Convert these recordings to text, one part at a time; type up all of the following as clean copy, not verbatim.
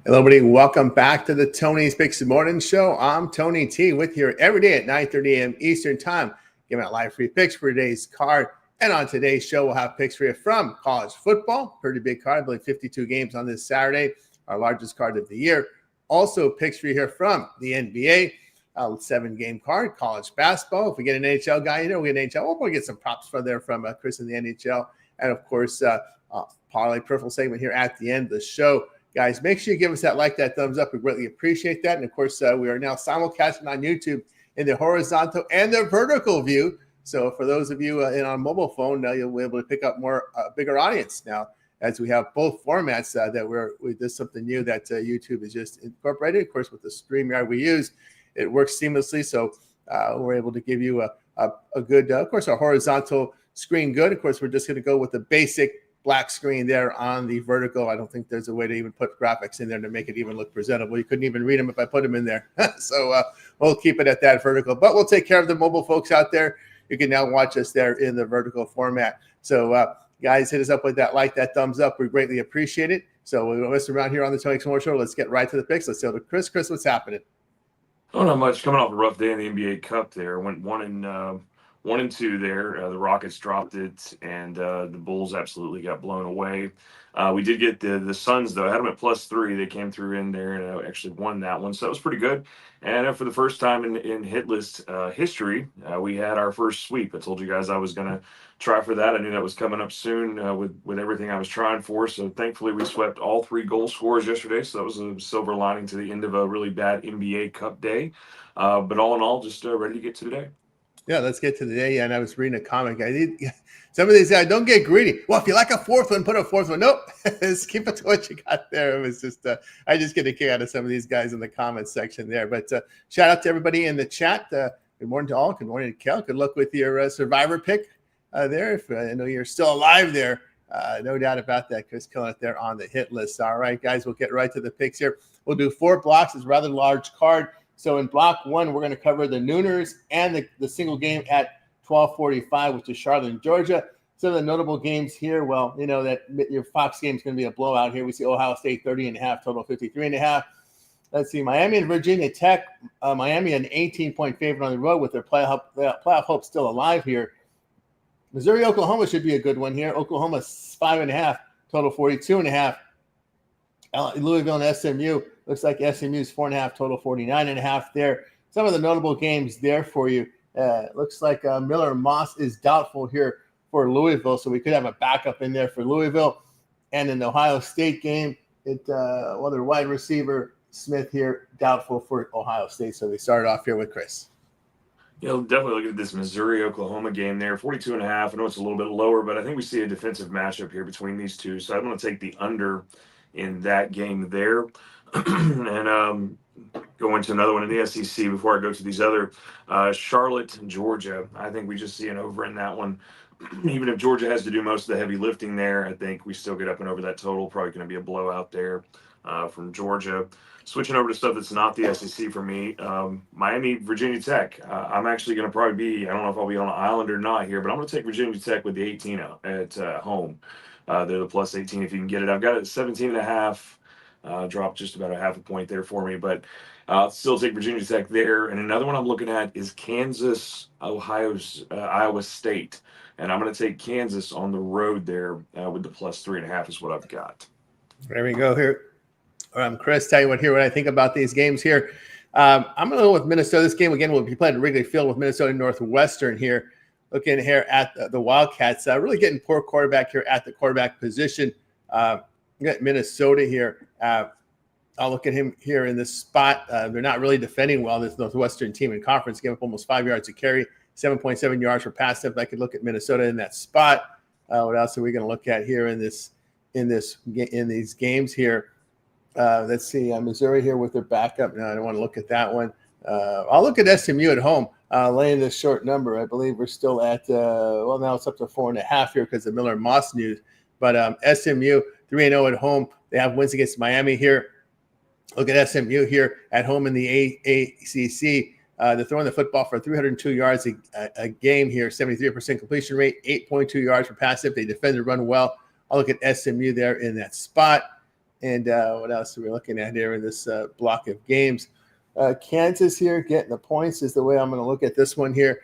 Hello, everybody. Welcome back to the Tony's Picks Morning Show. I'm Tony T with you every day at 9:30 a.m. Eastern Time, giving out live free picks for today's card. And on today's show, we'll have picks for you from college football. Pretty big card, I believe 52 games on this Saturday, our largest card of the year. Also, picks for you here from the NBA, 7-game card, college basketball. If we get an NHL guy, we get an NHL. We'll get some props from Chris in the NHL. And, of course, parlay peripheral segment here at the end of the show. Guys, make sure you give us that like, that thumbs up. We greatly appreciate that. And, of course, we are now simulcasting on YouTube in the horizontal and the vertical view. So for those of you on mobile phone, you'll be able to pick up more bigger audience now as we have both formats we did something new that YouTube is just incorporated. Of course, with the StreamYard we use, it works seamlessly. So we're able to give you a good, of course, our horizontal screen good. Of course, we're just going to go with the basic black screen there on the vertical. I don't think there's a way to even put graphics in there to make it even look presentable. You couldn't even read them if I put them in there. So we'll keep it at that vertical, but we'll take care of the mobile folks out there. You can now watch us there in the vertical format. So guys, hit us up with that like, that thumbs up. We greatly appreciate it. So we won't mess around here on the Tony X Show. Let's get right to the picks. Let's go to Chris. Chris, what's happening? Oh, not much. Coming off a rough day in the NBA Cup there. Went 1-2 there. The Rockets dropped it, and the Bulls absolutely got blown away. We did get the Suns, though. I had them at +3. They came through in there and actually won that one, so that was pretty good. And for the first time in hit list history, we had our first sweep. I told you guys I was going to try for that. I knew that was coming up soon with everything I was trying for. So thankfully, we swept all 3 goal scorers yesterday. So that was a silver lining to the end of a really bad NBA Cup day. But all in all, just ready to get to today. Yeah, let's get to the day. And I was reading a comic. Some of these guys don't get greedy. Well, if you like a fourth one, put a fourth one. Nope, just keep it to what you got there. It was just I just get a kick out of some of these guys in the comments section there. But shout out to everybody in the chat. Good morning to all. Good morning to Kel. Good luck with your survivor pick there. If I know you're still alive there, no doubt about that. Chris killing it there on the hit list. All right, guys, we'll get right to the picks here. We'll do 4 blocks. It's a rather large card. So in block 1, we're going to cover the Nooners and the single game at 12:45, which is Charlotte and Georgia. Some of the notable games here, well, that your Fox game is going to be a blowout here. We see Ohio State 30.5, total 53.5. Let's see, Miami and Virginia Tech. Miami an 18-point favorite on the road with their playoff hopes still alive here. Missouri, Oklahoma should be a good one here. Oklahoma 5.5, total 42.5. Louisville and SMU. Looks like SMU's 4.5, total 49.5 there. Some of the notable games there for you. Looks like Miller Moss is doubtful here for Louisville, so we could have a backup in there for Louisville. And in the Ohio State game, their wide receiver Smith here doubtful for Ohio State. So we started off here with Chris. Definitely look at this Missouri-Oklahoma game there, 42.5. I know it's a little bit lower, but I think we see a defensive matchup here between these two. So I'm going to take the under in that game there. And go into another one in the SEC before I go to these other. Charlotte, Georgia. I think we just see an over in that one. Even if Georgia has to do most of the heavy lifting there, I think we still get up and over that total. Probably going to be a blowout there from Georgia. Switching over to stuff that's not the SEC for me, Miami, Virginia Tech. I'm actually going to probably be, I don't know if I'll be on an island or not here, but I'm going to take Virginia Tech with the 18 at home. They're the +18 if you can get it. I've got it at 17.5. Dropped just about a half a point there for me, but I'll still take Virginia Tech there. And another one I'm looking at is Kansas, Iowa State. And I'm going to take Kansas on the road there with the +3.5 is what I've got. There we go here. Chris, tell you what I think about these games here. I'm going to go with Minnesota. This game, again, will be played at Wrigley Field with Minnesota Northwestern here. Looking here at the Wildcats, really getting poor quarterback here at the quarterback position. You got Minnesota here. I'll look at him here in this spot. They're not really defending well. This Northwestern team in conference gave up almost 5 yards a carry, 7.7 yards per pass. If I could look at Minnesota in that spot, what else are we going to look at here in these games here? Let's see, Missouri here with their backup. No, I don't want to look at that one. I'll look at SMU at home, laying this short number. I believe we're still at now it's up to 4.5 here because of Miller Moss news. But SMU 3-0 at home. They have wins against Miami here. Look at SMU here at home in the ACC. They're throwing the football for 302 yards a game here, 73% completion rate, 8.2 yards per pass. If they defend the run well, I'll look at SMU there in that spot. And what else are we looking at here in this block of games? Kansas here getting the points is the way I'm going to look at this one here.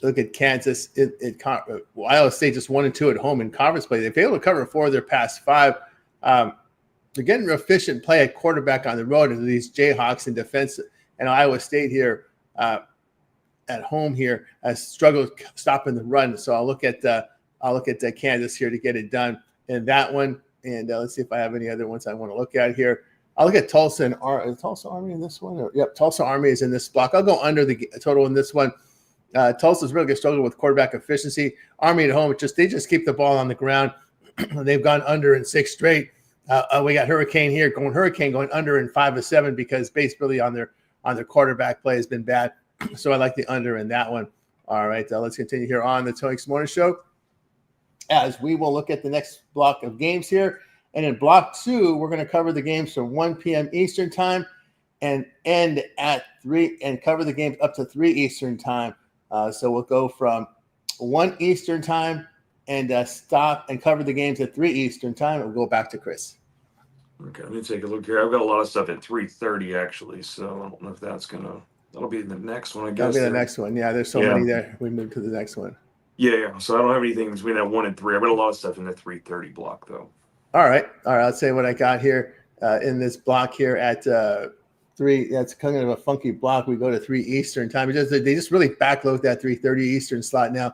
Look at Kansas. Iowa State just 1-2 at home in conference play. They've been able to cover 4 of their past 5. They're getting efficient play at quarterback on the road, and these Jayhawks in defense. And Iowa State here at home here has struggled stopping the run. So I'll look at Kansas here to get it done in that one. And let's see if I have any other ones I want to look at here. I'll look at Tulsa and is Tulsa Army in this one? Yep, Tulsa Army is in this block. I'll go under the total in this one. Tulsa's really struggling with quarterback efficiency. Army at home, they just keep the ball on the ground. They've gone under in 6 straight. We got Hurricane here going under in 5 of 7 because basically on their quarterback play has been bad. So I like the under in that one. All right, let's continue here on the Tony Morning Show as we will look at the next block of games here. And in block 2, we're going to cover the games from 1 p.m. Eastern time and end at 3 and cover the games up to 3 Eastern time. So we'll go from 1 Eastern time and stop and cover the games at 3 Eastern time. And we'll go back to Chris. Okay, let me take a look here. I've got a lot of stuff at 3:30 actually, so I don't know if that'll be the next one, I guess. That'll be the next one. Yeah, there's so many there. We move to the next one. Yeah. So I don't have anything between that 1 and 3. I've got a lot of stuff in the 3:30 block though. All right. I'll say what I got here in this block here at 3. That's kind of a funky block. We go to 3 Eastern time. They just really backload that 3:30 Eastern slot now.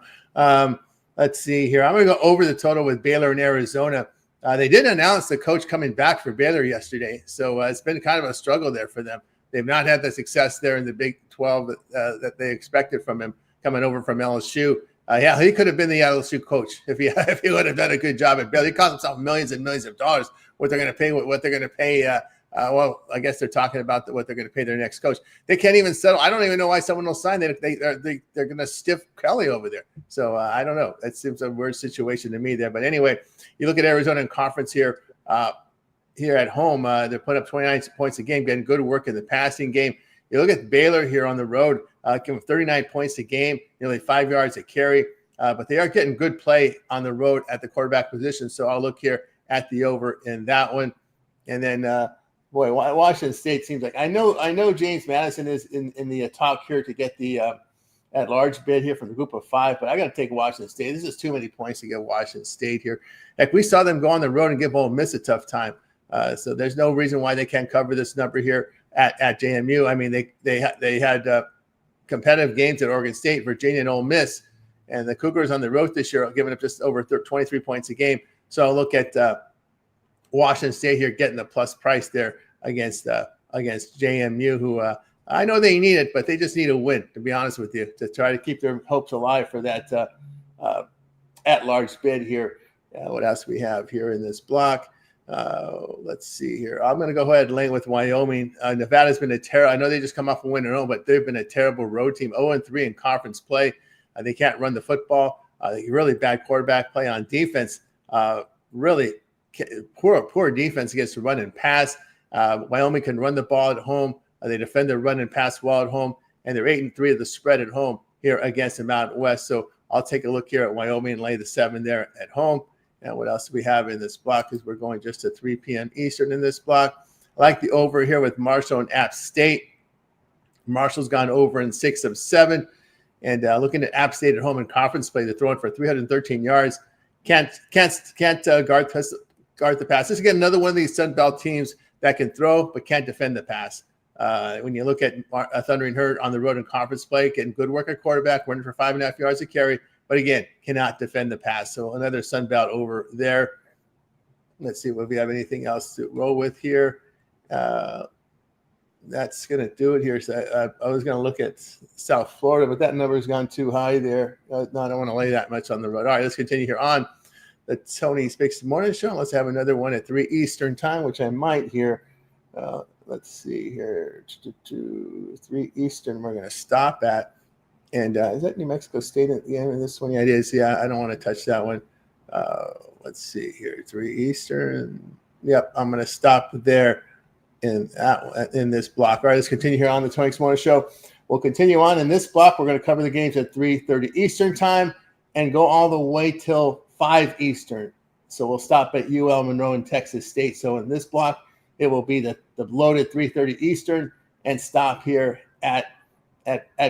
Let's see here. I'm going to go over the total with Baylor and Arizona. They did announce the coach coming back for Baylor yesterday, so it's been kind of a struggle there for them. They've not had the success there in the Big 12 that they expected from him coming over from LSU. Yeah, he could have been the LSU coach if he would have done a good job at Baylor. He cost himself millions and millions of dollars. What they're going to pay. Well, I guess they're talking about what they're going to pay their next coach. They can't even settle. I don't even know why someone will sign. They're going to stiff Kelly over there. So I don't know. That seems a weird situation to me there. But anyway, you look at Arizona in conference here. Here at home, they're putting up 29 points a game, getting good work in the passing game. You look at Baylor here on the road, giving 39 points a game, nearly 5 yards a carry. But they are getting good play on the road at the quarterback position. So I'll look here at the over in that one. And then, Washington State seems like I know James Madison is in the talk here to get the at-large bid here from the group of 5, but I got to take Washington State. This is too many points to get Washington State here. Heck, we saw them go on the road and give Ole Miss a tough time. So there's no reason why they can't cover this number here at JMU. I mean, they had competitive games at Oregon State, Virginia, and Ole Miss, and the Cougars on the road this year are giving up just over 23 points a game. So I'll look at Washington State here getting the plus price there against JMU, who I know they need it, but they just need a win, to be honest with you, to try to keep their hopes alive for that at-large bid here. What else we have here in this block? Let's see here. I'm going to go ahead and lay with Wyoming. Nevada's been I know they just come off a win at home, but they've been a terrible road team. 0-3 in conference play. They can't run the football. Really bad quarterback play on defense. Really poor defense against the run and pass. Wyoming can run the ball at home. They defend the run and pass well at home, and they're 8-3 of the spread at home here against the Mountain West. So I'll take a look here at Wyoming and lay the 7 there at home. And what else do we have in this block? Because we're going just to 3 p.m. Eastern in this block. I like the over here with Marshall and App State. Marshall's gone over in 6 of 7. And looking at App State at home in conference play, they're throwing for 313 yards. Can't guard the pass. This is again another one of these Sun Belt teams that can throw but can't defend the pass. When you look at Thundering Herd on the road in conference play, getting good work at quarterback, running for 5.5 yards a carry, but again, cannot defend the pass. So another Sun Belt over there. Let's see if we have anything else to roll with here. That's going to do it here. So I was going to look at South Florida, but that number has gone too high there. No, I don't want to lay that much on the road. All right, let's continue here on the Tony Speaks Morning Show. Let's have another one at 3 Eastern time, which I might here. Let's see here. 3 Eastern, we're going to stop at. And is that New Mexico State at the end of this one? Yeah, it is. Yeah, I don't want to touch that one. Let's see here. 3 Eastern. Yep, I'm going to stop there in this block. All right, let's continue here on the Tony Speaks Morning Show. We'll continue on in this block. We're going to cover the games at 3:30 Eastern time and go all the way till 5 Eastern. So we'll stop at UL Monroe and Texas State. So in this block, it will be the loaded 3:30 Eastern and stop here at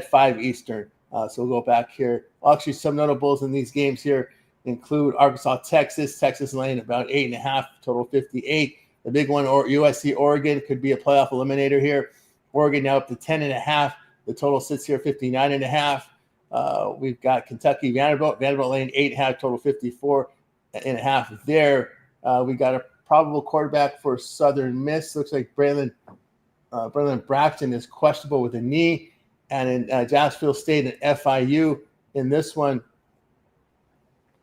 5 Eastern. So we'll go back here. Actually, some notables in these games here include Arkansas, Texas laying about 8.5, total 58. The big one, or USC, Oregon, could be a playoff eliminator here. Oregon now up to 10.5. The total sits here 59.5. We've got Kentucky, Vanderbilt laying 8.5, total 54.5 there. We got a probable quarterback for Southern Miss. Looks like Braylon Braxton is questionable with a knee. And in Jacksonville State and FIU in this one,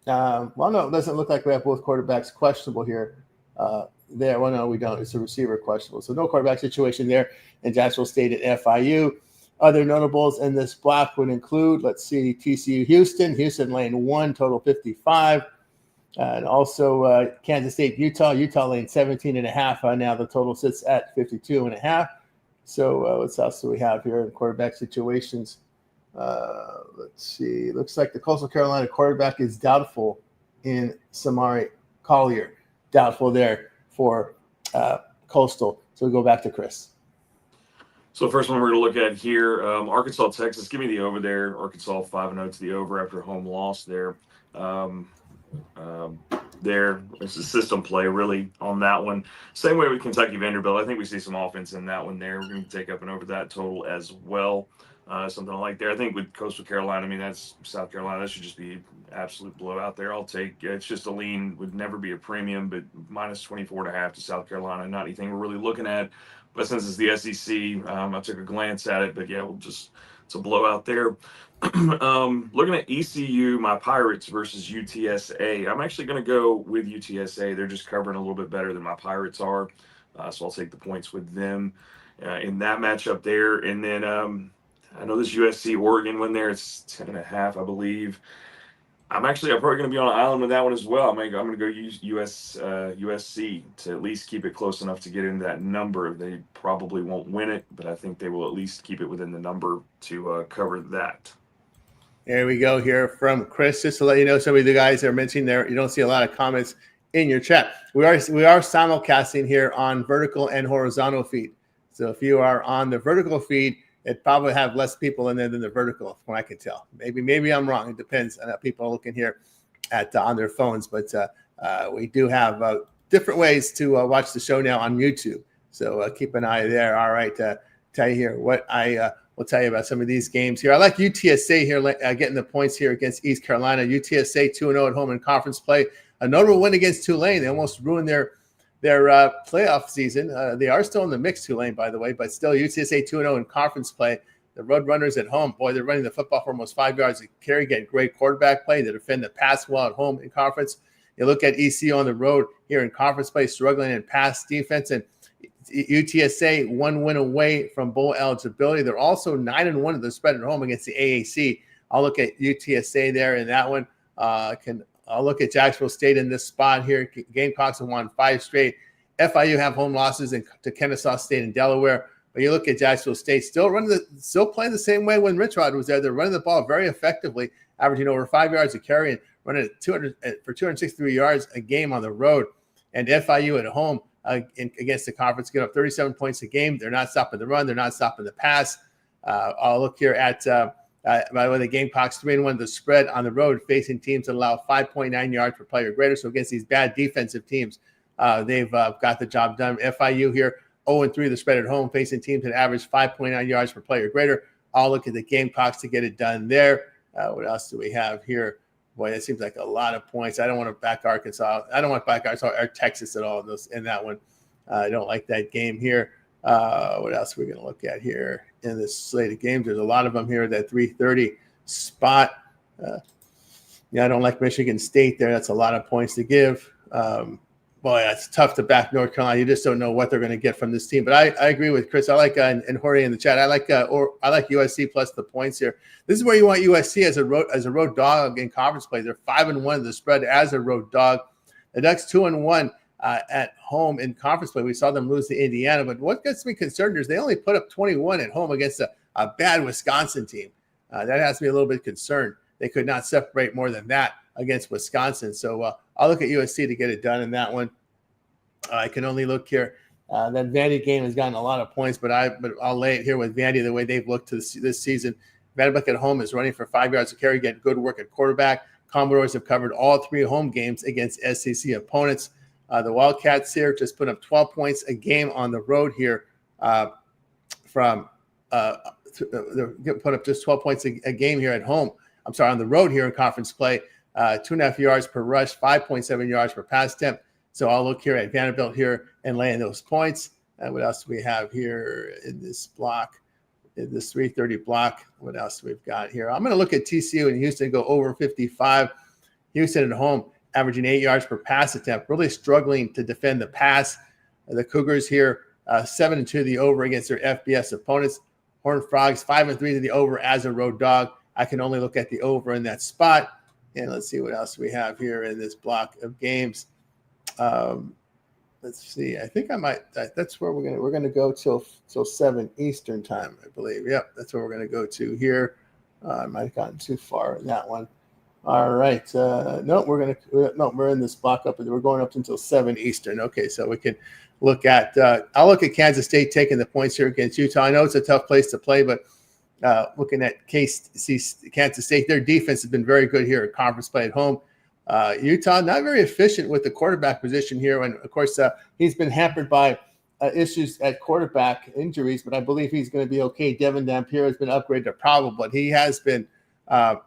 no, it doesn't look like we have both quarterbacks questionable here. There, well, no, we don't. It's a receiver questionable. So no quarterback situation there in Jacksonville State and FIU. Other notables in this block would include, let's see, TCU Houston laying 1, total 55. And also Kansas State, Utah laying 17.5. Now the total sits at 52.5. So what else do we have here in quarterback situations? Let's see. Looks like the Coastal Carolina quarterback is doubtful in Samari Collier. Doubtful there for Coastal. So we go back to Chris. So first one we're going to look at here, Arkansas, Texas. Give me the over there. Arkansas 5-0 to the over after a home loss there. There's a system play really on that one. Same way with Kentucky, Vanderbilt. I think we see some offense in that one there. We're going to take up and over that total as well. Something I like there. I think with Coastal Carolina, I mean, that's South Carolina. That should just be absolute blowout there. I'll take it's just a lean, would never be a premium, but minus 24.5 to South Carolina. Not anything we're really looking at. But since it's the SEC, I took a glance at it. But yeah, it's a blowout there. Looking at ECU, my Pirates versus UTSA. I'm actually going to go with UTSA. They're just covering a little bit better than my Pirates are. So I'll take the points with them in that matchup there. And then I know this USC Oregon one there. It's 10.5, I believe. I'm probably going to be on an island with that one as well. I'm going to go use USC to at least keep it close enough to get into that number. They probably won't win it, but I think they will at least keep it within the number to cover that. There we go here from Chris. Just to let you know, some of the guys that are mentioning there, you don't see a lot of comments in your chat. We are simulcasting here on vertical and horizontal feed. So if you are on the vertical feed, it probably have less people in there than the vertical, from what I can tell. Maybe I'm wrong. It depends on people looking here at on their phones. But we do have different ways to watch the show now on YouTube. So keep an eye there. All right, tell you here what I will tell you about some of these games here. I like UTSA here getting the points here against East Carolina. UTSA 2-0 at home in conference play. A notable win against Tulane. They almost ruined their playoff season. They are still in the mix, Tulane, by the way, but still UTSA 2-0 in conference play. The Roadrunners at home, boy, they're running the football for almost 5 yards a carry, getting great quarterback play. They defend the pass well at home in conference. You look at ECU on the road here in conference play, struggling in pass defense, and UTSA 1 win away from bowl eligibility. They're also 9-1 of the spread at home against the AAC. I'll look at UTSA there in that one. I'll look at Jacksonville State in this spot here. Gamecocks have won 5 straight. FIU have home losses to Kennesaw State and Delaware. But you look at Jacksonville State, still playing the same way when Rich Rod was there. They're running the ball very effectively, averaging over 5 yards a carry and running at 263 yards a game on the road. And FIU at home against the conference get up 37 points a game. They're not stopping the run. They're not stopping the pass. I'll look here at by the way, the Gamecocks 3-1 the spread on the road, facing teams that allow 5.9 yards per play or greater. So against these bad defensive teams, they've got the job done. FIU here 0-3 the spread at home, facing teams that average 5.9 yards per play or greater. I'll look at the Gamecocks to get it done there. What else do we have here? Boy, that seems like a lot of points. I don't want to back Arkansas. I don't want to back Arkansas or Texas at all in that one. I don't like that game here. What else are we going to look at here in this slate of games? There's a lot of them here at that 3:30 spot. I don't like Michigan State there. That's a lot of points to give. Boy, it's tough to back North Carolina. You just don't know what they're going to get from this team. But I agree with Chris. I like and Jorge in the chat. I like USC plus the points here. This is where you want USC as a road dog in conference play. They're 5-1 the spread as a road dog. The Ducks 2-1 at home in conference play. We saw them lose to Indiana. But what gets me concerned is they only put up 21 at home against a bad Wisconsin team. That has me a little bit concerned. They could not separate more than that against Wisconsin. So I'll look at USC to get it done in that one. I can only look here. That Vandy game has gotten a lot of points, but I'll lay it here with Vandy the way they've looked to this season. Vanderbilt at home is running for 5 yards a carry, getting good work at quarterback. Commodores have covered all 3 home games against SEC opponents. The Wildcats here just put up 12 points a game on the road here they're put up just 12 points a game here at home. I'm sorry, on the road here in conference play. 2.5 yards per rush, 5.7 yards per pass attempt. So I'll look here at Vanderbilt here and lay in those points. What else do we have here in this block? In this 330 block, what else we've got here? I'm going to look at TCU and Houston go over 55. Houston at home averaging 8 yards per pass attempt, really struggling to defend the pass. The Cougars here 7-2 the over against their FBS opponents. Horned Frogs 5-3 to the over as a road dog. I can only look at the over in that spot. And let's see what else we have here in this block of games. Let's see. I think I might. That's where we're gonna go till 7 Eastern time, I believe. Yep, that's where we're gonna go to here. I might have gotten too far in that one. All right. No, we're in this block up, and we're going up until 7 Eastern. Okay, so we can look at. I'll look at Kansas State taking the points here against Utah. I know it's a tough place to play, but looking at Kansas State, their defense has been very good here at conference play at home. Utah not very efficient with the quarterback position here, and of course he's been hampered by issues at quarterback injuries, but I believe he's going to be okay. Devin Dampier has been upgraded to probable, but he has been hampered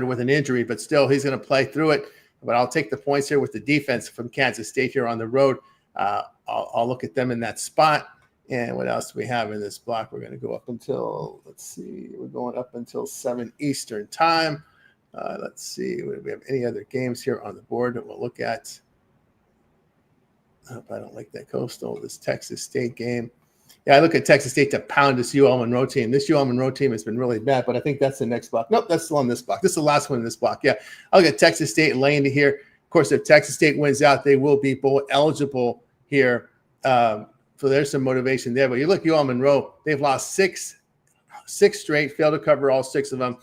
with an injury, but still he's going to play through it. But I'll take the points here with the defense from Kansas State here on the road. I'll look at them in that spot. And what else do we have in this block? We're going to go up until, let's see, we're going up until 7 Eastern time. Let's see, do we have any other games here on the board that we'll look at? I hope I don't like that Coastal, this Texas State game. Yeah, I look at Texas State to pound this UL Monroe team. This UL Monroe team has been really bad, but I think that's the next block. Nope, that's still on this block. This is the last one in this block. Yeah, I'll look at Texas State and laying to here. Of course, if Texas State wins out, they will be bowl eligible here. So there's some motivation there. But you look, UL Monroe, they've lost six straight, failed to cover all 6 of them.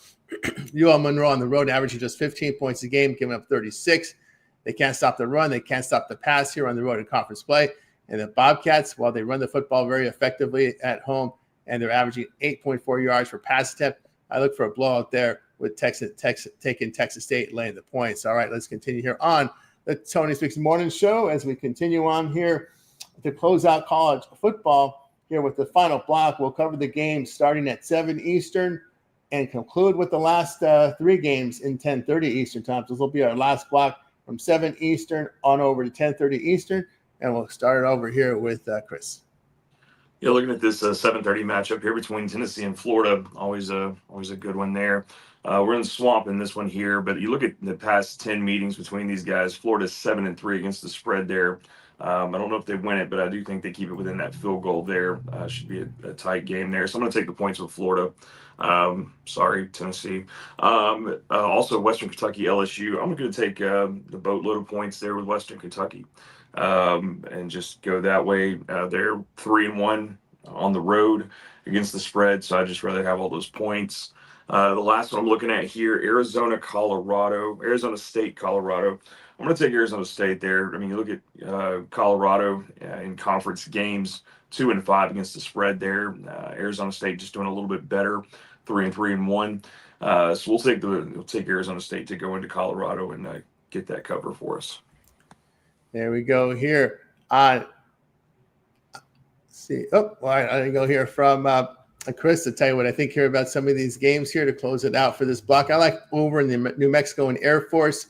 UL Monroe on the road averaging just 15 points a game, giving up 36. They can't stop the run. They can't stop the pass here on the road in conference play. And the Bobcats, while they run the football very effectively at home, and they're averaging 8.4 yards per pass attempt, I look for a blowout there with Texas taking Texas State laying the points. All right, let's continue here on the Tony Speaks Morning Show as we continue on here to close out college football here with the final block. We'll cover the games starting at 7 Eastern and conclude with the last 3 games in 10:30 Eastern time. So this will be our last block from 7 Eastern on over to 10:30 Eastern. And we'll start it over here with Chris. Yeah, looking at this 7:30 matchup here between Tennessee and Florida, always a good one there. We're in the swamp in this one here, but you look at the past 10 meetings between these guys. Florida's 7-3 against the spread there. I don't know if they win it, but I do think they keep it within that field goal there. Should be a tight game there. So I'm going to take the points with Florida. Sorry, Tennessee. Also, Western Kentucky, LSU. I'm going to take the boatload of points there with Western Kentucky and just go that way. They're 3-1 on the road against the spread, so I'd just rather have all those points. The last one I'm looking at here, Arizona State, Colorado. I'm going to take Arizona State there. I mean, you look at Colorado in conference games, 2-5 against the spread there. Arizona State just doing a little bit better, 3-1. So we'll take Arizona State to go into Colorado and get that cover for us. There we go here on. See, I didn't go here from Chris to tell you what I think here about some of these games here to close it out for this block. I like over in the New Mexico and Air Force.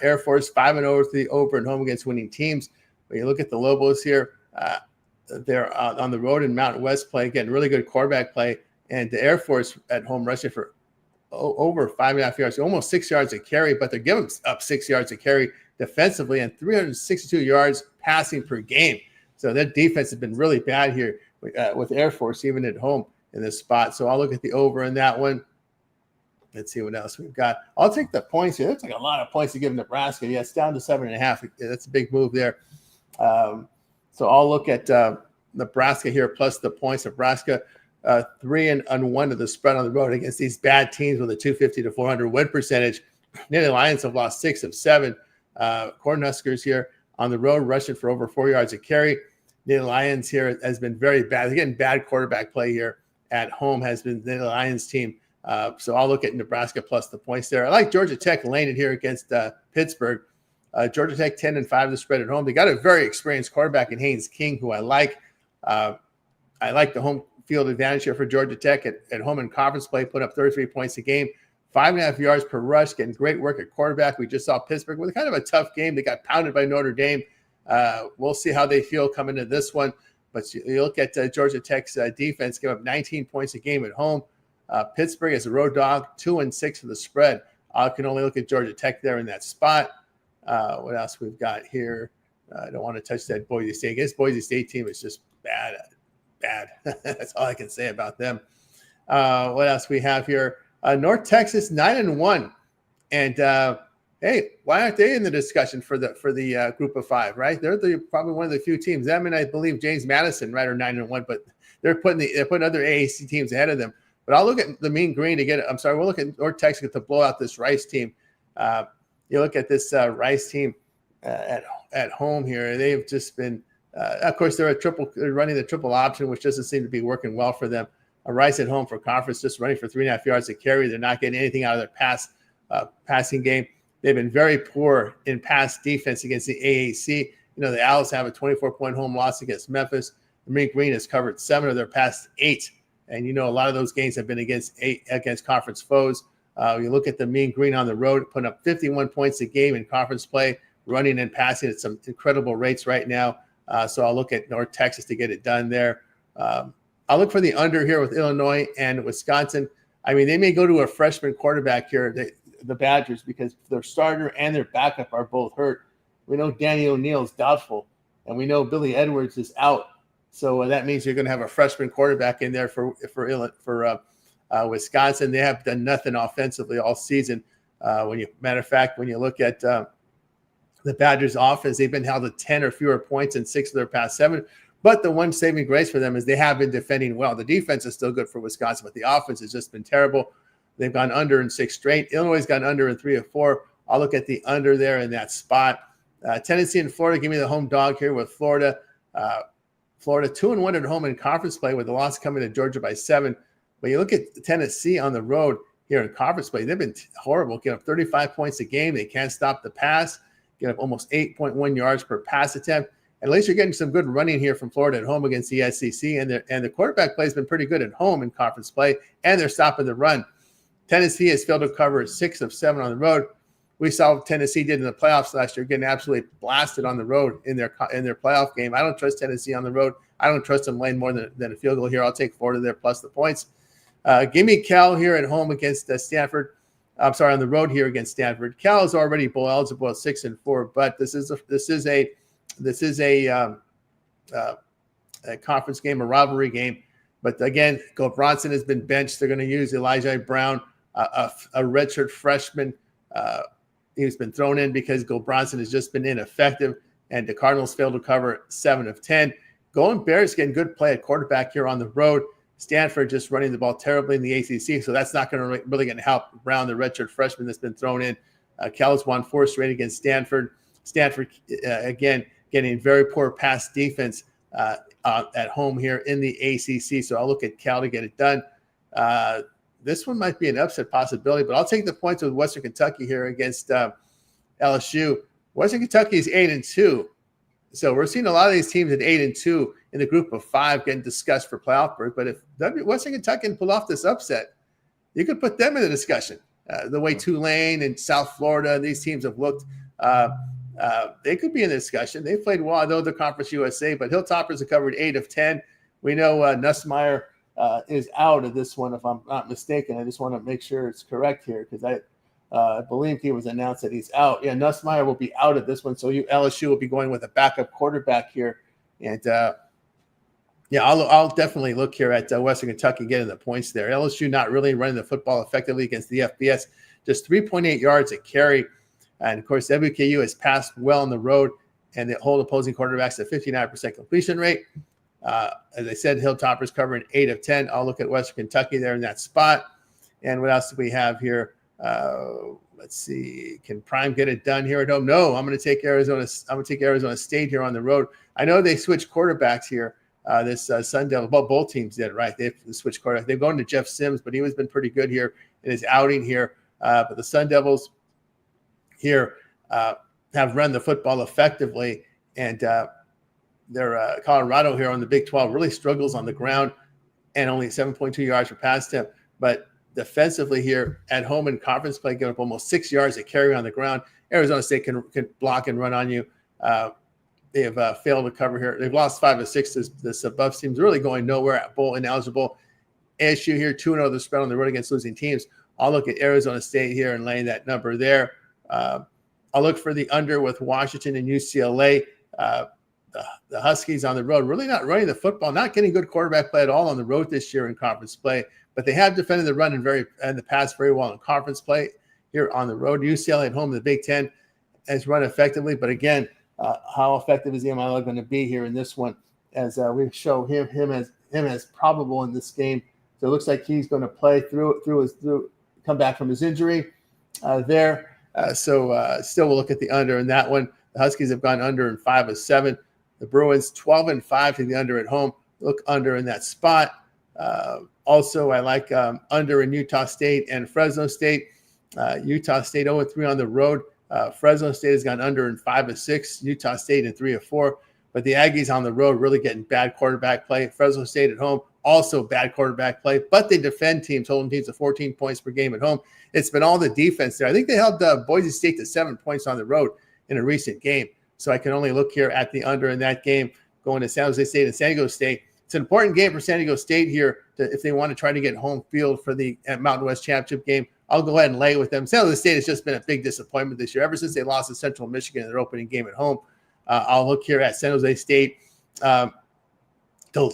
Air Force 5-0 to the over and home against winning teams. When you look at the Lobos here, they're on the road in Mountain West play, getting really good quarterback play, and the Air Force at home rushing for over 5.5 yards, almost 6 yards a carry, but they're giving up 6 yards a carry defensively and 362 yards passing per game. So their defense has been really bad here with Air Force, even at home in this spot. So I'll look at the over in that one. Let's see what else we've got. I'll take the points here. It's like a lot of points to give Nebraska. Yeah, it's down to 7.5. That's a big move there. So I'll look at Nebraska here plus the points. Nebraska 3-1 to the spread on the road against these bad teams with a 250 to 400 win percentage. Nittany Lions have lost 6 of 7. Cornhuskers here on the road rushing for over 4 yards a carry. Nittany Lions here has been very bad. They're getting bad quarterback play here at home has been the Lions team. So I'll look at Nebraska plus the points there. I like Georgia Tech laying it here against Pittsburgh. Georgia Tech 10-5 the spread at home. They got a very experienced quarterback in Haynes King, who I like. I like the home field advantage here for Georgia Tech at home in conference play, put up 33 points a game, 5.5 yards per rush, getting great work at quarterback. We just saw Pittsburgh with kind of a tough game. They got pounded by Notre Dame. We'll see how they feel coming to this one. But you look at Georgia Tech's defense, give up 19 points a game at home. Pittsburgh is a road dog, 2-6 for the spread. I can only look at Georgia Tech there in that spot. What else we've got here? I don't want to touch that Boise State. I guess Boise State team is just bad. That's all I can say about them. What else we have here? North Texas 9-1, and hey, why aren't they in the discussion for the group of 5? Right, they're probably one of the few teams. Them and I believe James Madison, right, are 9-1, but they're putting other AAC teams ahead of them. But I'll look at the Mean Green to get it. I'm sorry, we'll look at North Texas to blow out this Rice team. You look at this Rice team at home here. They've just been. Of course, they're running the triple option, which doesn't seem to be working well for them. Rice at home for conference, just running for 3.5 yards a carry. They're not getting anything out of their passing game. They've been very poor in pass defense against the AAC. The Owls have a 24-point home loss against Memphis. The Mean Green has covered 7 of their past 8, and a lot of those games have been against conference foes. You look at the Mean Green on the road, putting up 51 points a game in conference play, running and passing at some incredible rates right now. So I'll look at North Texas to get it done there. I'll look for the under here with Illinois and Wisconsin. I mean, they may go to a freshman quarterback here, the Badgers, because their starter and their backup are both hurt. We know Danny O'Neal is doubtful, and we know Billy Edwards is out. So that means you're going to have a freshman quarterback in there for Wisconsin. They have done nothing offensively all season. Matter of fact, when you look at the Badgers' offense, they've been held to 10 or fewer points in 6 of their past 7. But the one saving grace for them is they have been defending well. The defense is still good for Wisconsin, but the offense has just been terrible. They've gone under in 6 straight. Illinois has gone under in 3 of 4. I'll look at the under there in that spot. Tennessee and Florida, give me the home dog here with Florida. Florida 2-1 at home in conference play with the loss coming to Georgia by 7. But you look at Tennessee on the road here in conference play, they've been horrible, getting up 35 points a game. They can't stop the pass, get up almost 8.1 yards per pass attempt. At least you're getting some good running here from Florida at home against the SEC, and the quarterback play has been pretty good at home in conference play, and they're stopping the run. Tennessee has failed to cover 6 of 7 on the road. We saw what Tennessee did in the playoffs last year, getting absolutely blasted on the road in their playoff game. I don't trust Tennessee on the road. I don't trust them laying more than a field goal here. I'll take Florida there plus the points. Give me Cal here at home against Stanford. I'm sorry, on the road here against Stanford. Cal is already bowl eligible at 6-4, but this is a conference game, a rivalry game. But again, Go Bronson has been benched. They're going to use Elijah Brown, a redshirt freshman. He's been thrown in because Go Bronson has just been ineffective, and the Cardinals failed to cover 7 of 10. Golden Bears getting good play at quarterback here on the road. Stanford just running the ball terribly in the ACC, so that's not going to really help Brown, the redshirt freshman that's been thrown in. Cal's won 4 straight against Stanford. Stanford, again, getting very poor pass defense at home here in the ACC, so I'll look at Cal to get it done. This one might be an upset possibility, but I'll take the points with Western Kentucky here against LSU. Western Kentucky is 8-2. So we're seeing a lot of these teams at 8-2 in the group of 5 getting discussed for playoff berth. But if Western Kentucky can pull off this upset, you could put them in the discussion. The way Tulane and South Florida, these teams have looked, they could be in the discussion. They played well, though the Conference USA, but Hilltoppers have covered 8 of 10. We know Nussmeier is out of this one, if I'm not mistaken. I just want to make sure it's correct here because I believe he was announced that he's out. Yeah, Nussmeier will be out of this one, so LSU will be going with a backup quarterback here. And, I'll definitely look here at Western Kentucky getting the points there. LSU not really running the football effectively against the FBS, just 3.8 yards a carry. And, of course, WKU has passed well on the road, and they hold opposing quarterbacks at 59% completion rate. As I said, Hilltoppers covering 8 of 10. I'll look at Western Kentucky there in that spot. And what else do we have here? Let's see. Can Prime get it done here at home? No, I'm going to take Arizona. I'm going to take Arizona State here on the road. I know they switched quarterbacks here. This Sun Devil, well, both teams did, right? They've switched quarterbacks. They've gone to Jeff Sims, but he has been pretty good here in his outing here. But the Sun Devils here have run the football effectively, and their Colorado here on the Big 12 really struggles on the ground, and only 7.2 yards per pass attempt. But defensively here at home in conference play, give up almost 6 yards a carry on the ground. Arizona State can block and run on you. They have failed to cover here. They've lost 5 of 6. This Buffs team's really going nowhere at bowl ineligible. ASU here, 2-0 the spread on the road against losing teams. I'll look at Arizona State here and laying that number there. I'll look for the under with Washington and UCLA. The Huskies on the road, really not running the football, not getting good quarterback play at all on the road this year in conference play, but they have defended the run and the pass very well in conference play here on the road. UCLA at home in the Big Ten has run effectively, but again, how effective is Emmanuel going to be here in this one? As we show him as probable in this game, so it looks like he's going to play through come back from his injury there. So still we'll look at the under in that one. The Huskies have gone under in 5 of 7. The Bruins 12-5 to the under at home. Look under in that spot. Also, I like under in Utah State and Fresno State. Utah State 0-3 on the road. Fresno State has gone under in 5 of 6. Utah State in 3 of 4. But the Aggies on the road really getting bad quarterback play. Fresno State at home also bad quarterback play. But they defend teams, holding teams to 14 points per game at home. It's been all the defense there. I think they held Boise State to 7 points on the road in a recent game. So I can only look here at the under in that game going to San Jose State and San Diego State. It's an important game for San Diego State here if they want to try to get home field for the Mountain West Championship game. I'll go ahead and lay with them. San Jose State has just been a big disappointment this year. Ever since they lost to Central Michigan in their opening game at home, I'll look here at San Jose State to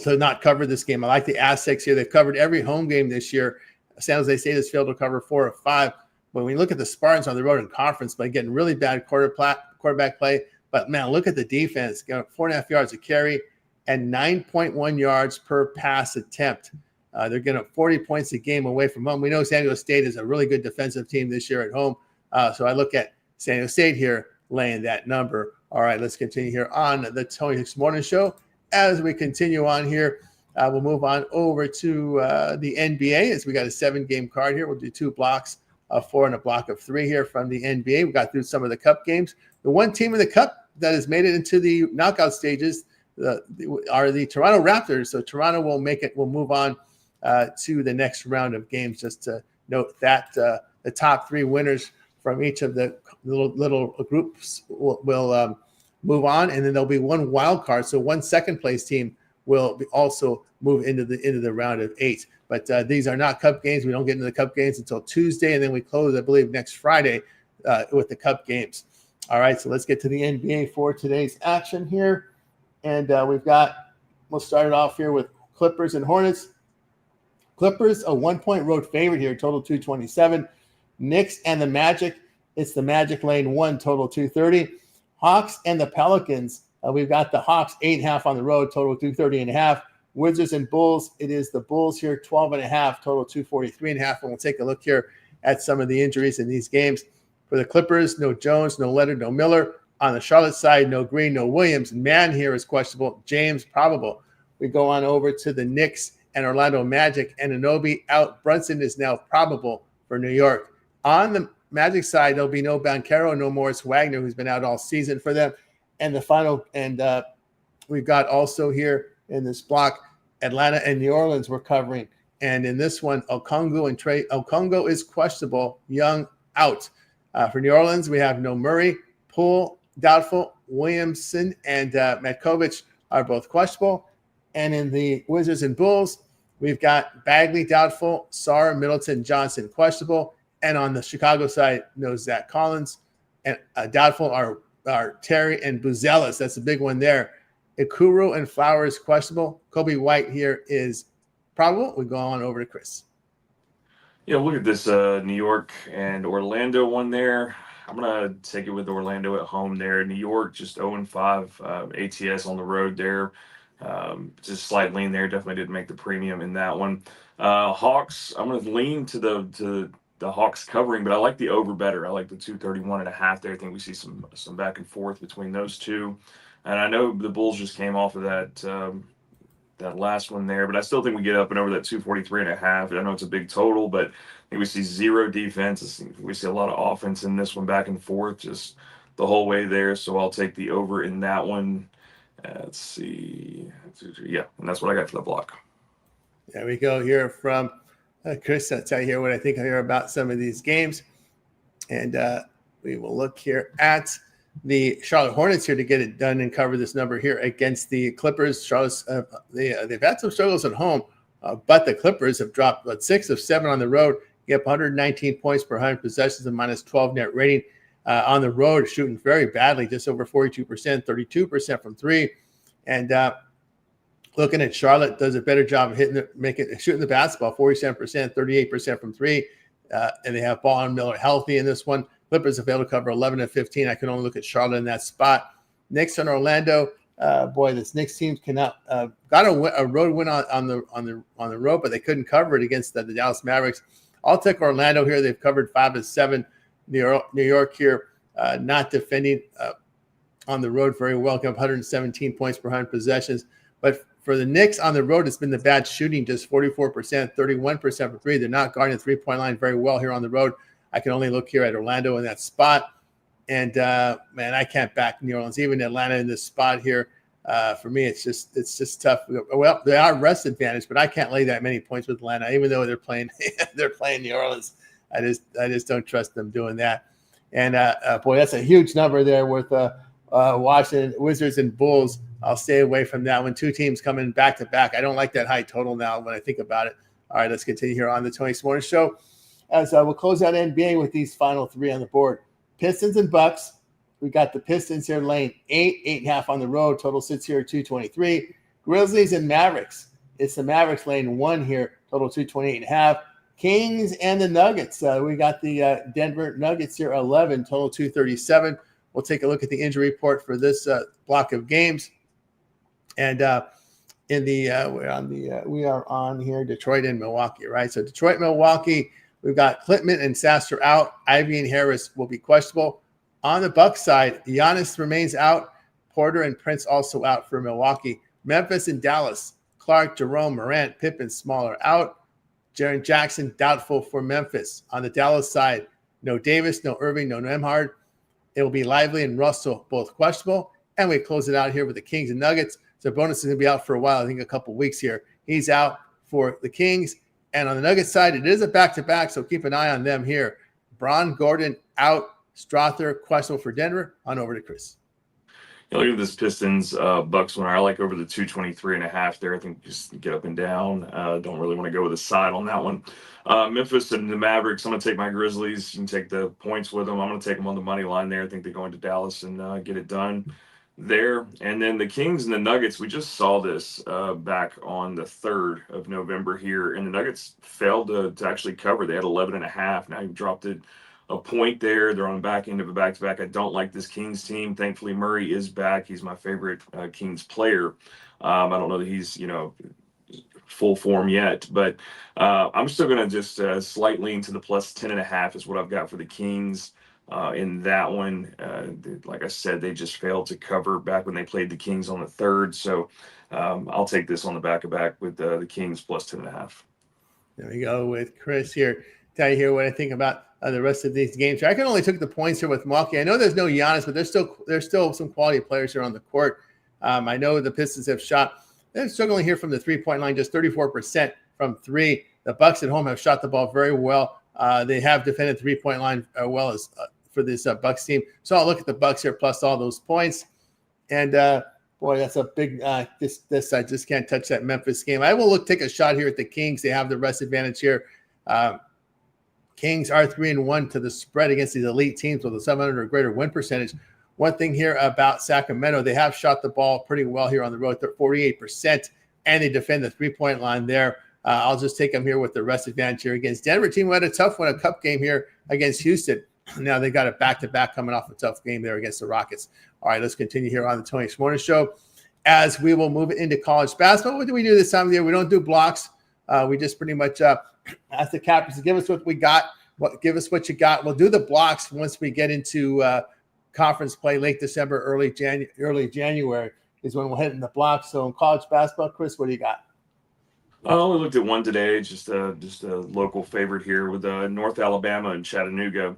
not cover this game. I like the Aztecs here. They've covered every home game this year. San Jose State has failed to cover 4 of 5. But when you look at the Spartans on the road in conference play, getting really bad quarterback play. But, man, look at the defense. Got 4.5 yards a carry and 9.1 yards per pass attempt. They're getting 40 points a game away from home. We know San Diego State is a really good defensive team this year at home. So I look at San Diego State here laying that number. All right, let's continue here on the Tony Hicks Morning Show. As we continue on here, we'll move on over to the NBA as we got a 7-game card here. We'll do 2 blocks of 4 and a block of 3 here from the NBA. We got through some of the Cup games. The one team in the Cup that has made it into the knockout stages are the Toronto Raptors. So Toronto will move on to the next round of games. Just to note that the top 3 winners from each of the little groups will move on, and then there'll be 1 wild card. So 1 second place team will also move into the round of 8. But these are not Cup games. We don't get into the Cup games until Tuesday, and then we close, I believe, next Friday with the Cup games. All right, so let's get to the NBA for today's action here. And we'll start it off here with Clippers and Hornets. Clippers, a 1-point road favorite here, total 227. Knicks and the Magic, it's the Magic lane 1, total 230. Hawks and the Pelicans, we've got the Hawks 8.5 on the road, total 230.5. Wizards and Bulls, it is the Bulls here, 12.5, total 243.5. And we'll take a look here at some of the injuries in these games. For the Clippers, no Jones, no Leonard, no Miller. On the Charlotte side, no Green, no Williams. Man here is questionable. James probable. We go on over to the Knicks and Orlando Magic. Anunoby out. Brunson is now probable for New York. On the Magic side, there'll be no Banchero, no Morris Wagner, who's been out all season for them. And the final, we've got also here in this block, Atlanta and New Orleans we're covering. And in this one, Okongwu is questionable. Young out. For New Orleans, we have no Murray, Poole, doubtful. Williamson and Matkovic are both questionable. And in the Wizards and Bulls, we've got Bagley, doubtful. Sarr, Middleton, Johnson, questionable. And on the Chicago side, no Zach Collins. And doubtful are Terry and Buzelis. That's a big one there. Ikuru and Flowers, questionable. Kobe White here is probable. We go on over to Chris. Yeah, look at this New York and Orlando one there. I'm going to take it with Orlando at home there. New York just 0-5, ATS on the road there. Just slight lean there. Definitely didn't make the premium in that one. Hawks, I'm going to lean to the Hawks covering, but I like the over better. I like the 231.5 there. I think we see some back and forth between those two. And I know the Bulls just came off of that last one there, but I still think we get up and over that 243.5. I know it's a big total, but I think we see zero defense. We see a lot of offense in this one, back and forth, just the whole way there. So I'll take the over in that one. Let's see. Yeah, and that's what I got for the block. There we go here from Chris. I'll tell you here what I think here about some of these games. And we will look here at the Charlotte Hornets here to get it done and cover this number here against the Clippers. Charlotte's, they've had some struggles at home, but the Clippers have dropped 6 of 7 on the road, get up 119 points per 100 possessions and minus 12 net rating. On the road, shooting very badly, just over 42%, 32% from three. And looking at Charlotte, does a better job of shooting the basketball, 47%, 38% from three. And they have Ball and Miller healthy in this one. Clippers have failed to cover 11 of 15. I can only look at Charlotte in that spot. Knicks and Orlando. Boy, this Knicks team got a road win on the road, but they couldn't cover it against the Dallas Mavericks. I'll take Orlando here. They've covered 5 of 7. New York here, not defending on the road very well, give 117 points per 100 possessions. But for the Knicks on the road, it's been the bad shooting, just 44%, 31% for three. They're not guarding the three-point line very well here on the road. I can only look here at Orlando in that spot. And, man, I can't back New Orleans, even Atlanta in this spot here. For me, it's just tough. Well, they are rest advantage, but I can't lay that many points with Atlanta, even though they're playing New Orleans. I just don't trust them doing that. And, boy, that's a huge number there with Washington Wizards and Bulls. I'll stay away from that one. 2 teams coming back-to-back. I don't like that high total now when I think about it. All right, let's continue here on the Tony Morning Show. As we'll close out NBA with these final 3 on the board. Pistons and Bucks. We got the Pistons here laying 8.5 on the road. Total sits here at 223. Grizzlies and Mavericks. It's the Mavericks laying 1 here. Total 228.5. Kings and the Nuggets. We got the Denver Nuggets here 11. Total 237. We'll take a look at the injury report for this block of games. And we are on here Detroit and Milwaukee, right? So Detroit, Milwaukee. We've got Klitman and Sasser out. Ivy and Harris will be questionable. On the Bucks side, Giannis remains out. Porter and Prince also out for Milwaukee. Memphis and Dallas. Clark, Jerome, Morant, Pippen, Smaller out. Jaren Jackson doubtful for Memphis. On the Dallas side, no Davis, no Irving, no Nembhard. It will be Lively and Russell, both questionable. And we close it out here with the Kings and Nuggets. So Bonus is going to be out for a while, I think a couple weeks here. He's out for the Kings. And on the Nuggets side, it is a back-to-back, so keep an eye on them here. Bron Gordon out. Strother questionable for Denver. On over to Chris. Look at this Pistons Bucks one. I like over the 223.5 there. I think just get up and down. Don't really want to go with a side on that one. Memphis and the Mavericks. I'm going to take my Grizzlies. You can take the points with them. I'm going to take them on the money line there. I think they're going to Dallas and get it done there. And then the Kings and the Nuggets. We just saw this back on the 3rd of November here, and the Nuggets failed to actually cover. They had 11.5. Now you've dropped it a point there. They're on the back end of a back-to-back. I don't like this Kings team. Thankfully, Murray is back. He's my favorite Kings player. I don't know that he's, full form yet, but I'm still going to just slightly into the plus 10.5 is what I've got for the Kings in that one. Like I said, they just failed to cover back when they played the Kings on the 3rd. So I'll take this on the back-to-back with the Kings plus 10.5. There we go with Chris here. Tell you here what I think about the rest of these games. I can only took the points here with Milwaukee. I know there's no Giannis, but there's still some quality players here on the court. I know the Pistons have shot. They're struggling here from the three-point line, just 34% from three. The Bucks at home have shot the ball very well. They have defended three-point line well as for this Bucks team. So I'll look at the Bucks here plus all those points. And boy, that's a big. This I just can't touch that Memphis game. I will take a shot here at the Kings. They have the rest advantage here. Kings are 3-1 to the spread against these elite teams with a 700 or greater win percentage. One thing here about Sacramento, they have shot the ball pretty well here on the road. They're 48%, and they defend the three-point line there. I'll just take them here with the rest advantage here against Denver team who had a tough one, a cup game here against Houston. Now they got a back-to-back coming off a tough game there against the Rockets. All right, let's continue here on the Tony Morning Show. as we will move into college basketball. What do we do this time of the year? We don't do blocks. We just pretty much ask the captains to give us what we got. Give us what you got. We'll do the blocks once we get into conference play late December, early January is when we'll hit in the blocks. So in college basketball, Chris, what do you got? I only looked at one today, just a local favorite here with North Alabama and Chattanooga.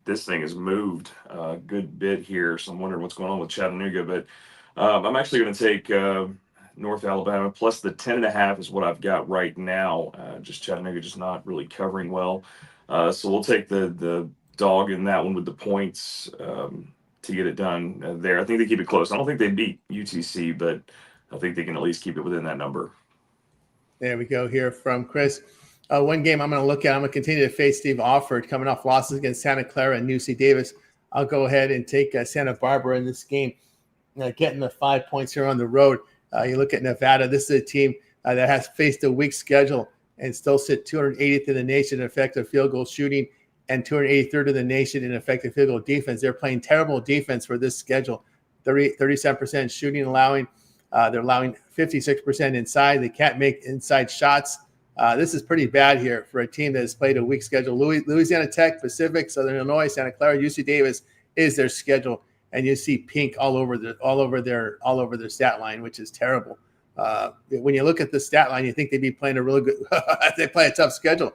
This thing has moved a good bit here, so I'm wondering what's going on with Chattanooga. But I'm actually going to take North Alabama plus the 10.5 is what I've got right now. Just Chattanooga just not really covering well, so we'll take the dog in that one with the points to get it done there. I think they keep it close. I don't think they beat UTC, but I think they can at least keep it within that number. There we go here from Chris. One game I'm going to look at, I'm going to continue to face Steve Alford coming off losses against Santa Clara and UC Davis. I'll go ahead and take Santa Barbara in this game, getting the 5 points here on the road. You look at Nevada. This is a team that has faced a weak schedule and still sit 280th in the nation in effective field goal shooting and 283rd in the nation in effective field goal defense. They're playing terrible defense for this schedule. 37% shooting allowing. They're allowing 56% inside. They can't make inside shots. This is pretty bad here for a team that has played a weak schedule. Louisiana Tech, Pacific, Southern Illinois, Santa Clara, UC Davis is their schedule, and you see pink all over their stat line, which is terrible. When you look at the stat line, you think they'd be playing a really good. They play a tough schedule,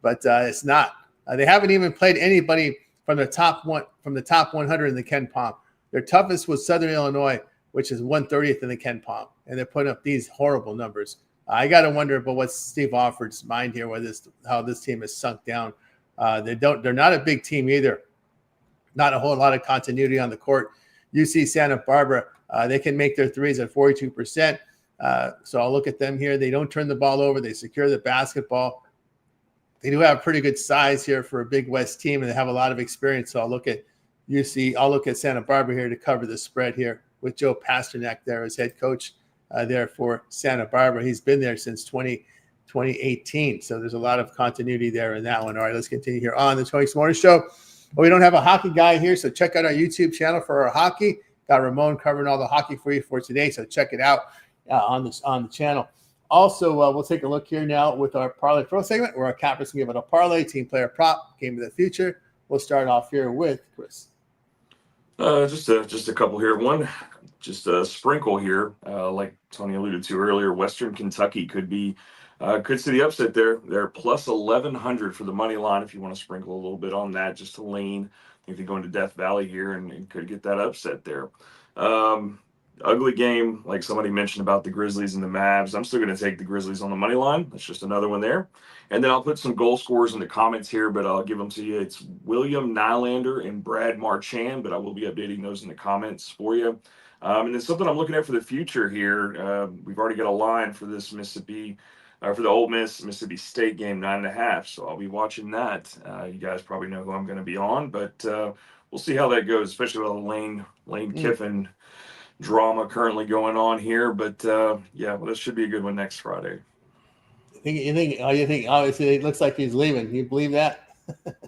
but it's not. They haven't even played anybody from the top 100 in the Ken Pom. Their toughest was Southern Illinois, which is 130th in the Ken Pom, and they're putting up these horrible numbers. I got to wonder about what's Steve Alford's mind here, how this team has sunk down. They're not a big team either. Not a whole lot of continuity on the court. UC Santa Barbara, they can make their threes at 42%. So I'll look at them here. They don't turn the ball over. They secure the basketball. They do have pretty good size here for a Big West team, and they have a lot of experience. So I'll look at UC. I'll look at Santa Barbara here to cover the spread here with Joe Pasternak there as head coach there for Santa Barbara. He's been there since 2018. So there's a lot of continuity there in that one. All right, let's continue here on the Tony Morning Show. Well, we don't have a hockey guy here, so check out our YouTube channel for our hockey. Got Ramon covering all the hockey for you for today, so check it out on the channel. Also, we'll take a look here now with our Parlay Pro segment, where our captains can give it a parlay, team player prop, game of the future. We'll start off here with Chris. Just a couple here. One, just a sprinkle here, like Tony alluded to earlier. Western Kentucky could see the upset there. They're plus 1,100 for the money line. If you want to sprinkle a little bit on that, just to lean. I think they go into Death Valley here and could get that upset there. Ugly game, like somebody mentioned about the Grizzlies and the Mavs. I'm still going to take the Grizzlies on the money line. That's just another one there. And then I'll put some goal scorers in the comments here, but I'll give them to you. It's William Nylander and Brad Marchand, but I will be updating those in the comments for you. And then something I'm looking at for the future here. We've already got a line for this for the Ole Miss Mississippi State game, 9.5. So I'll be watching that. You guys probably know who I'm going to be on, but we'll see how that goes, especially with the Lane Kiffin drama currently going on here. But this should be a good one next Friday. You think obviously it looks like he's leaving. You believe that?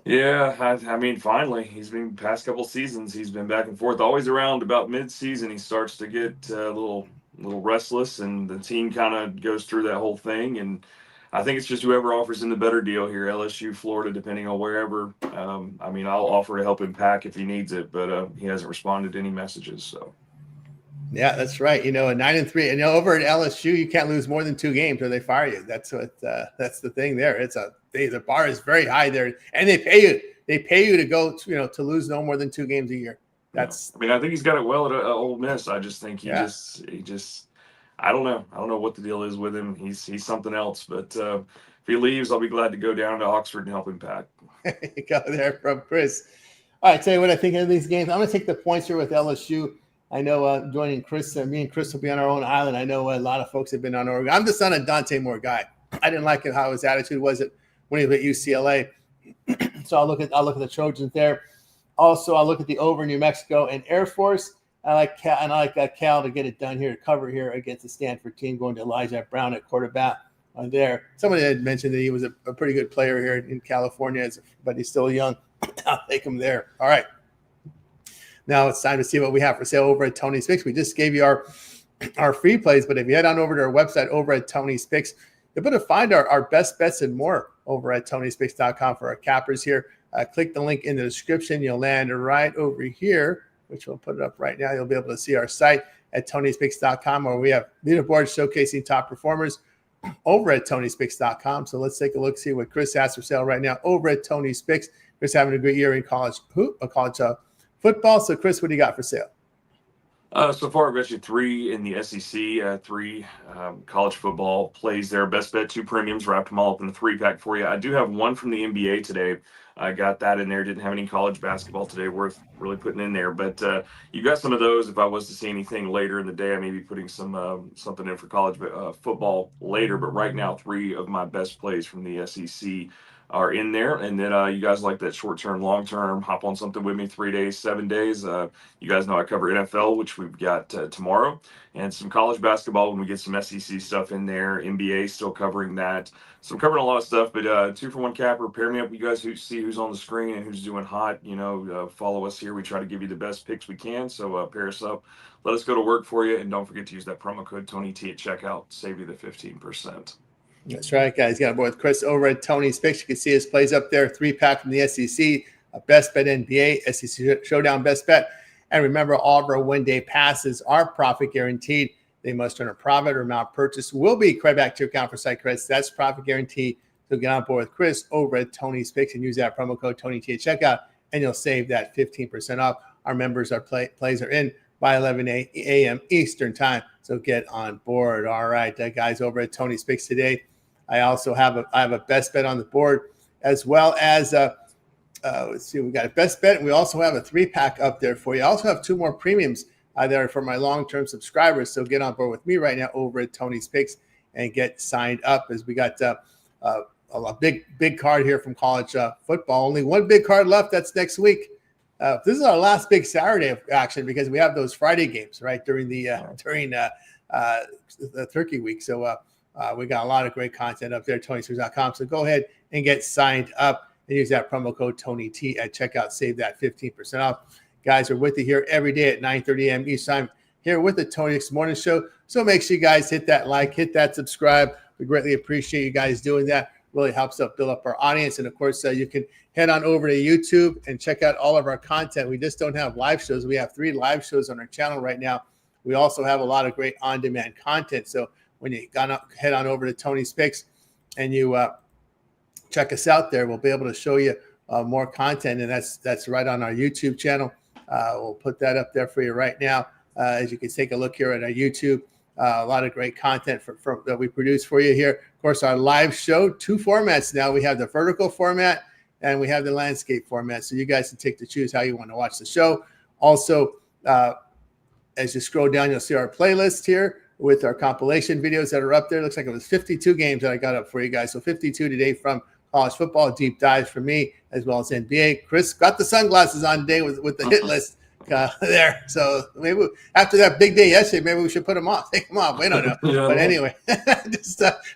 Yeah, I mean, finally, he's been past couple seasons. He's been back and forth, always around about mid-season. He starts to get a little restless, and the team kind of goes through that whole thing. And I think it's just whoever offers him the better deal here, LSU, Florida, depending on wherever. I mean, I'll offer to help him pack if he needs it, but he hasn't responded to any messages. So. Yeah, that's right. A 9-3, and over at LSU, you can't lose more than 2 games or they fire you. That's that's the thing there. The bar is very high there, and they pay you. They pay you to go to lose no more than 2 games a year. That's. I mean, I think he's got it well at Ole Miss. I just think he just. I don't know. I don't know what the deal is with him. He's something else. But if he leaves, I'll be glad to go down to Oxford and help him pack. You go there from Chris. All right, tell you what I think of these games. I'm going to take the points here with LSU. I know joining Chris, me and Chris will be on our own island. I know a lot of folks have been on Oregon. I'm just not a Dante Moore guy. I didn't like how his attitude was when he was at UCLA. So I'll look at the Trojans there. Also, I'll look at the over New Mexico and Air Force. I like Cal to get it done here, to cover here against the Stanford team, going to Elijah Brown at quarterback there. Somebody had mentioned that he was a pretty good player here in California, but he's still young. I'll take him there. All right. Now it's time to see what we have for sale over at Tony's Picks. We just gave you our free plays, but if you head on over to our website over at Tony's Picks, you're able to find our best bets and more over at Tony'sPicks.com for our cappers here. Click the link in the description. You'll land right over here, which we'll put it up right now. You'll be able to see our site at Tony'sPicks.com, where we have leaderboards showcasing top performers over at Tony'sPicks.com. So let's take a look, see what Chris has for sale right now over at Tony's Picks. Chris having a great year in college football. So Chris, what do you got for sale? So far, I've got you 3 in the SEC, 3 college football plays there. Best bet, 2 premiums, wrapped them all up in the 3-pack for you. I do have 1 from the NBA today. I got that in there. Didn't have any college basketball today worth really putting in there. But you got some of those. If I was to see anything later in the day, I may be putting some something in for college football later. But right now, 3 of my best plays from the SEC are in there. And then you guys like that short-term, long-term, hop on something with me, 3 days, 7 days. You guys know I cover NFL, which we've got tomorrow, and some college basketball when we get some SEC stuff in there. NBA still covering that. So I'm covering a lot of stuff, but 2-for-1 capper, pair me up with you guys who see who's on the screen and who's doing hot. Follow us here. We try to give you the best picks we can. So pair us up. Let us go to work for you. And don't forget to use that promo code TonyT at checkout. Save you the 15%. That's right, guys. Got aboard with Chris over at Tony's Picks. You can see his plays up there. 3-pack from the SEC, a best bet NBA, SEC Showdown best bet. And remember, all of our one-day passes are profit guaranteed. They must earn a profit or amount purchased will be credit back to your account for site credits. That's profit guaranteed. So get on board with Chris over at Tony's Picks and use that promo code TonyT at checkout, and you'll save that 15% off. Our members, our plays are in by 11 a.m. Eastern time. So get on board. All right, guys, over at Tony's Picks today. I also have a best bet on the board, as well as let's see, we got a best bet, and we also have a 3-pack up there for you. I also have 2 more premiums there for my long-term subscribers. So get on board with me right now over at Tony's Picks and get signed up, as we got a big card here from college football. Only 1 big card left. That's next week. This is our last big Saturday of action, because we have those Friday games right during the Turkey week. So we got a lot of great content up there at Tony'sPicks.com. So go ahead and get signed up and use that promo code TonyT at checkout. Save that 15% off. Guys, we're with you here every day at 9:30 a.m. Eastern time here with the Tony's Morning Show. So make sure you guys hit that like, hit that subscribe. We greatly appreciate you guys doing that. Really helps us build up our audience. And, of course, you can head on over to YouTube and check out all of our content. We just don't have live shows. We have 3 live shows on our channel right now. We also have a lot of great on-demand content. So when you head on over to Tony's Picks and you check us out there, we'll be able to show you more content, and that's right on our YouTube channel. We'll put that up there for you right now. As you can take a look here at our YouTube, a lot of great content that we produce for you here. Of course, our live show, 2 formats now. We have the vertical format and we have the landscape format. So you guys can take to choose how you want to watch the show. Also, as you scroll down, you'll see our playlist here with our compilation videos that are up there. Looks like it was 52 games that I got up for you guys. So 52 today from college football, deep dives for me, as well as NBA. Chris got the sunglasses on today with the hit list there. So maybe after that big day yesterday, maybe we should put them off, take them off. We don't know. Yeah, but anyway,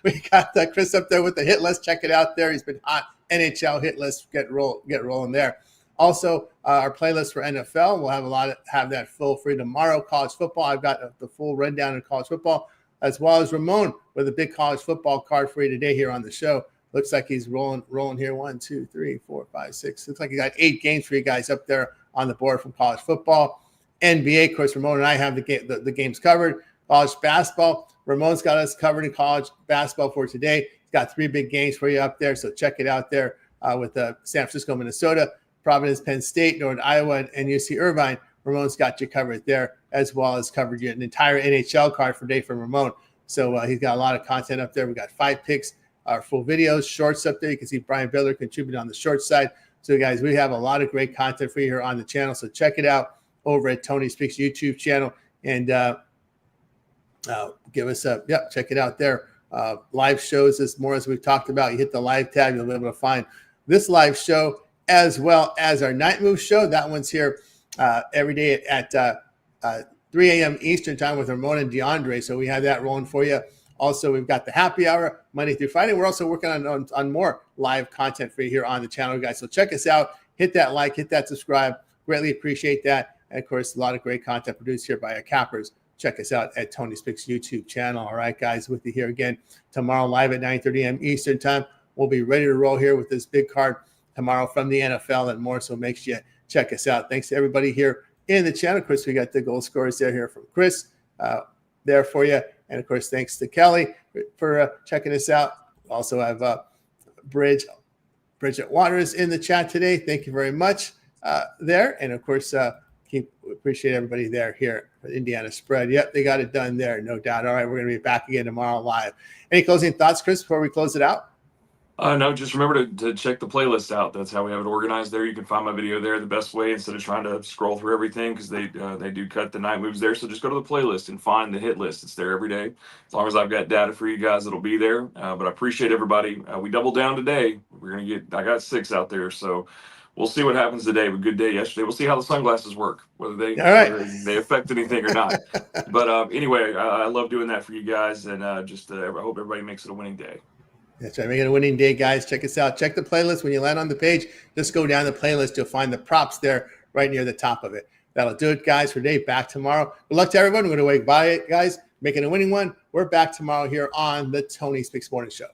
we got Chris up there with the hit list. Check it out there. He's been hot. NHL hit list. Get rolling there. Also, our playlist for NFL. We'll have that full free tomorrow. College football. I've got the full rundown of college football, as well as Ramon with a big college football card for you today here on the show. Looks like he's rolling here. 1, 2, 3, 4, 5, 6. Looks like he got 8 games for you guys up there on the board from college football. NBA, of course, Ramon and I have the games covered. College basketball. Ramon's got us covered in college basketball for today. He's got 3 big games for you up there, so check it out there with San Francisco, Minnesota, Providence, Penn State, Northern Iowa, and UC Irvine. Ramon's got you covered there, as well as covered you an entire NHL card for day from Ramon. So he's got a lot of content up there. We got 5 picks, our full videos, shorts up there. You can see Brian Biller contributing on the short side. So, guys, we have a lot of great content for you here on the channel. So check it out over at Tony's Picks YouTube channel, and give us check it out there. Live shows is more, as we've talked about. You hit the live tab, you'll be able to find this live show, as well as our Night Move show. That one's here every day at 3 a.m. Eastern time with Ramon and DeAndre. So we have that rolling for you. Also, we've got the happy hour Monday through Friday. We're also working on more live content for you here on the channel, guys. So check us out. Hit that like, hit that subscribe. Greatly appreciate that. And, of course, a lot of great content produced here by our cappers. Check us out at Tony Spick's YouTube channel. All right, guys, with you here again tomorrow live at 9:30 a.m. Eastern time. We'll be ready to roll here with this big card tomorrow from the NFL and more, so make sure you check us out. Thanks to everybody here in the channel. Of course, we got the goal scorers here from Chris there for you. And, of course, thanks to Kelly for checking us out. We also have Bridget Waters in the chat today. Thank you very much there. And, of course, appreciate everybody there here for the Indiana spread. Yep, they got it done there, no doubt. All right, we're going to be back again tomorrow live. Any closing thoughts, Chris, before we close it out? No, just remember to check the playlist out. That's how we have it organized there. You can find my video there the best way instead of trying to scroll through everything, because they do cut the night moves there. So just go to the playlist and find the hit list. It's there every day. As long as I've got data for you guys, it'll be there. But I appreciate everybody. We doubled down today. I got 6 out there. So we'll see what happens today. Good day yesterday. We'll see how the sunglasses work, whether they affect anything or not. But anyway, I love doing that for you guys. And I hope everybody makes it a winning day. That's right. Make it a winning day, guys. Check us out. Check the playlist. When you land on the page, just go down the playlist. You'll find the props there right near the top of it. That'll do it, guys, for today. Back tomorrow. Good luck to everyone. We're going to wait by it, guys. Making a winning one. We're back tomorrow here on the Tony Speaks Morning Show.